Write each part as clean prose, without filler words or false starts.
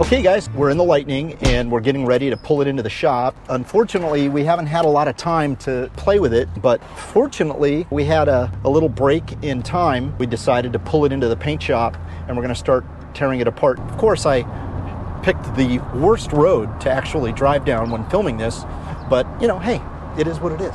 Okay guys, we're in the Lightning and we're getting ready to pull it into the shop. Unfortunately, we haven't had a lot of time to play with it, but fortunately we had a little break in time. We decided to pull it into the paint shop and we're gonna start tearing it apart. Of course, I picked the worst road to actually drive down when filming this, but you know, hey, it is what it is.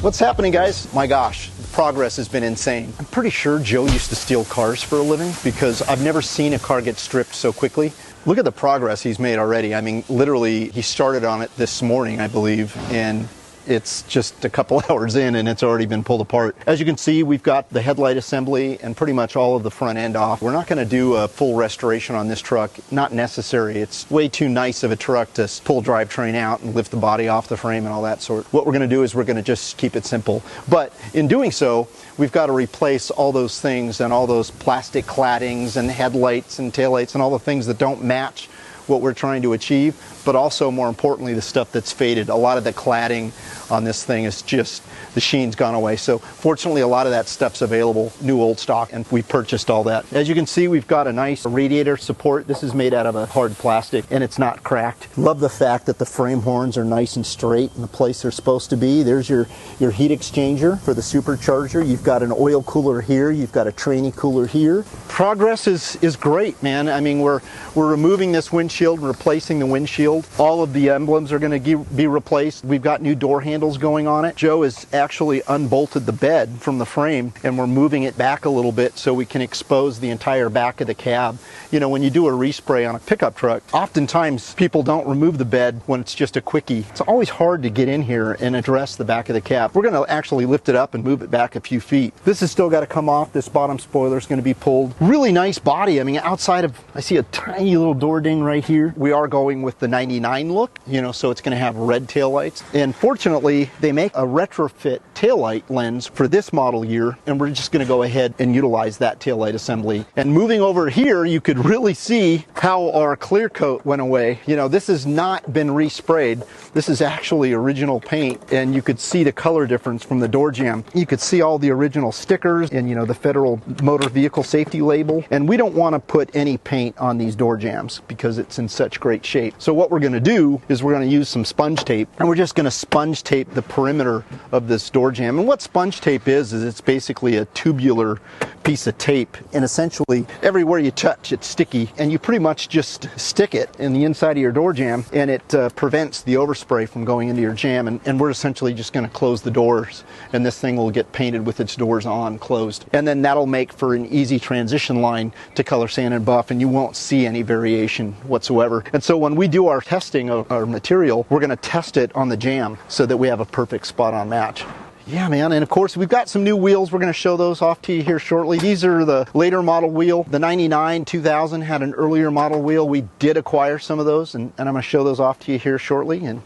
What's happening, guys? My gosh, progress has been insane. I'm pretty sure Joe used to steal cars for a living because I've never seen a car get stripped so quickly. Look at the progress he's made already. I mean, literally, he started on it this morning, I believe, and it's just a couple hours in and it's already been pulled apart. As you can see, we've got the headlight assembly and pretty much all of the front end off. We're not going to do a full restoration on this truck. Not necessary. It's way too nice of a truck to pull drivetrain out and lift the body off the frame and all that sort. What we're going to do is we're going to just keep it simple. But in doing so, we've got to replace all those things and all those plastic claddings and headlights and taillights and all the things that don't match what we're trying to achieve, but also more importantly the stuff that's faded. A lot of the cladding on this thing is just, the sheen's gone away. So fortunately a lot of that stuff's available, new old stock, and we purchased all that. As you can see, we've got a nice radiator support. This is made out of a hard plastic and it's not cracked. Love the fact that the frame horns are nice and straight in the place they're supposed to be. There's your heat exchanger for the supercharger. You've got an oil cooler here. You've got a tranny cooler here. Progress is great, man. I mean, we're removing this windshield and replacing the windshield. All of the emblems are going to be replaced. We've got new door handles going on it. Joe has actually unbolted the bed from the frame and we're moving it back a little bit so we can expose the entire back of the cab. You know, when you do a respray on a pickup truck, oftentimes people don't remove the bed when it's just a quickie. It's always hard to get in here and address the back of the cab. We're going to actually lift it up and move it back a few feet. This has still got to come off. This bottom spoiler is going to be pulled. Really nice body. I mean, outside of, I see a tiny little door ding right here. We are going with the 99 look, you know, so it's going to have red taillights. And fortunately, they make a retrofit taillight lens for this model year, and we're just going to go ahead and utilize that taillight assembly. And moving over here, you could really see how our clear coat went away. You know, this has not been resprayed. This is actually original paint, and you could see the color difference from the door jamb. You could see all the original stickers and, you know, the Federal Motor Vehicle Safety label. And we don't want to put any paint on these door jambs because it's in such great shape. So what we're going to do is we're going to use some sponge tape, and we're just going to sponge tape the perimeter of this door jamb. And what sponge tape is it's basically a tubular piece of tape, and essentially everywhere you touch it's sticky, and you pretty much just stick it in the inside of your door jamb, and it prevents the overspray from going into your jamb. And we're essentially just going to close the doors, and this thing will get painted with its doors on closed, and then that'll make for an easy transition line to color sand and buff, and you won't see any variation whatsoever. And so when we do our testing of our material, we're going to test it on the jamb so that we have a perfect spot on match. Yeah, man, and of course we've got some new wheels. We're going to show those off to you here shortly. These are the later model wheel. The 99 2000 had an earlier model wheel. We did acquire some of those, and I'm going to show those off to you here shortly. And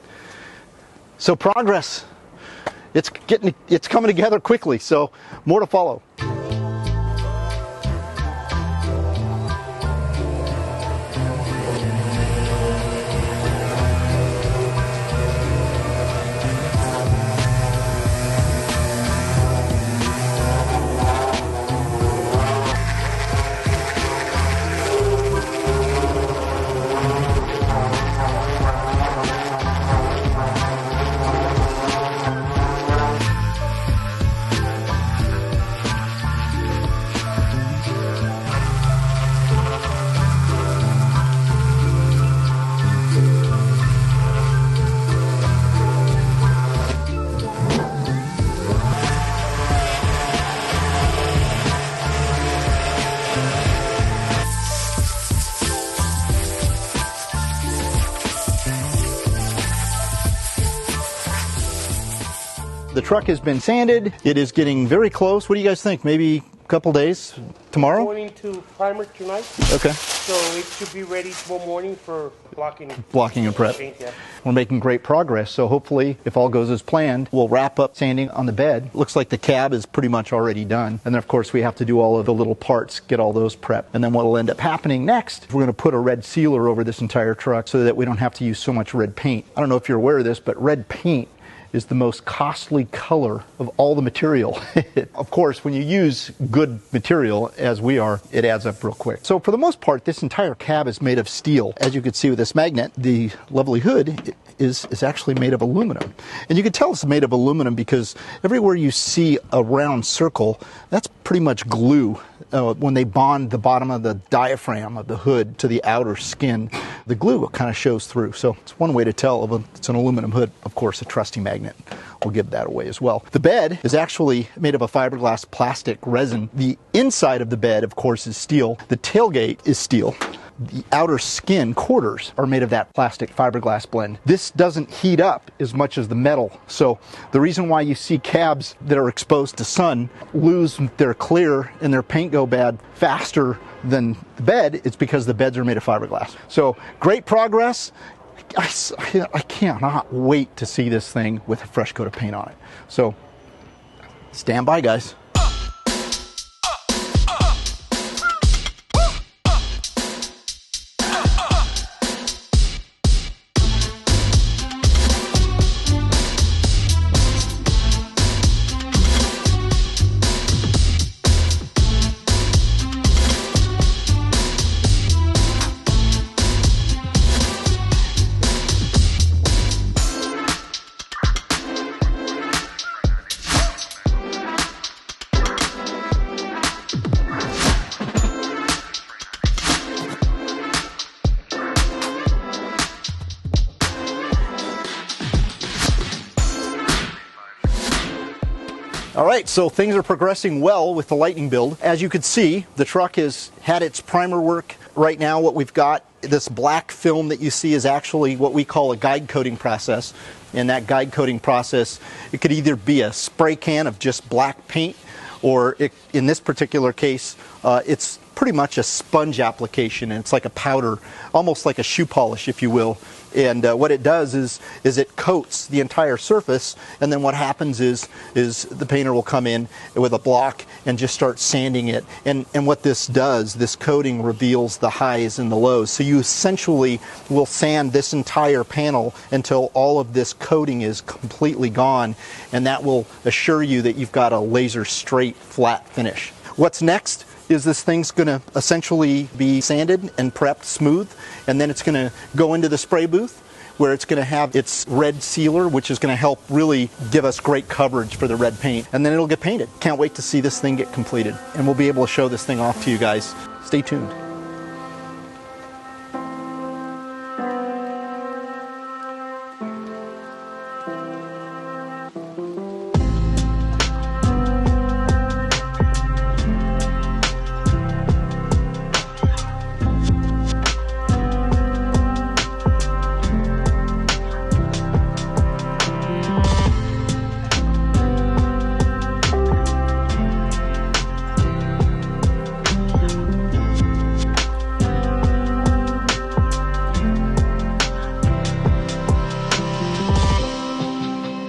so progress, it's coming together quickly, so more to follow. The truck has been sanded. It is getting very close. What do you guys think? Maybe a couple days tomorrow? Going to primer tonight. Okay. So it should be ready tomorrow morning for blocking And prep. paint, yeah. We're making great progress, so hopefully, if all goes as planned, we'll wrap up sanding on the bed. Looks like the cab is pretty much already done. And then, of course, we have to do all of the little parts, get all those prepped. And then what will end up happening next, we're going to put a red sealer over this entire truck so that we don't have to use so much red paint. I don't know if you're aware of this, but red paint is the most costly color of all the material. Of course, when you use good material, as we are, it adds up real quick. So for the most part, this entire cab is made of steel. As you can see with this magnet, the lovely hood is actually made of aluminum. And you can tell it's made of aluminum because everywhere you see a round circle, that's pretty much glue. When they bond the bottom of the diaphragm of the hood to the outer skin, the glue kind of shows through. So it's one way to tell if it's an aluminum hood. Of course, a trusty magnet will give that away as well. The bed is actually made of a fiberglass plastic resin. The inside of the bed, of course, is steel. The tailgate is steel. The outer skin quarters are made of that plastic fiberglass blend. This doesn't heat up as much as the metal. So the reason why you see cabs that are exposed to sun lose their clear and their paint go bad faster than the bed, it's because the beds are made of fiberglass. So great progress. I cannot wait to see this thing with a fresh coat of paint on it. So stand by, guys. All right, so things are progressing well with the Lightning build. As you can see, the truck has had its primer work. Right now, what we've got, this black film that you see is actually what we call a guide coating process. And that guide coating process, it could either be a spray can of just black paint, or in this particular case, it's pretty much a sponge application, and it's like a powder, almost like a shoe polish, if you will. And what it does is it coats the entire surface, and then what happens is the painter will come in with a block and just start sanding it. And what this does, this coating reveals the highs and the lows. So you essentially will sand this entire panel until all of this coating is completely gone, and that will assure you that you've got a laser straight flat finish. What's next is this thing's going to essentially be sanded and prepped smooth, and then it's going to go into the spray booth where it's going to have its red sealer, which is going to help really give us great coverage for the red paint, and then it'll get painted. Can't wait to see this thing get completed, and we'll be able to show this thing off to you guys. Stay tuned.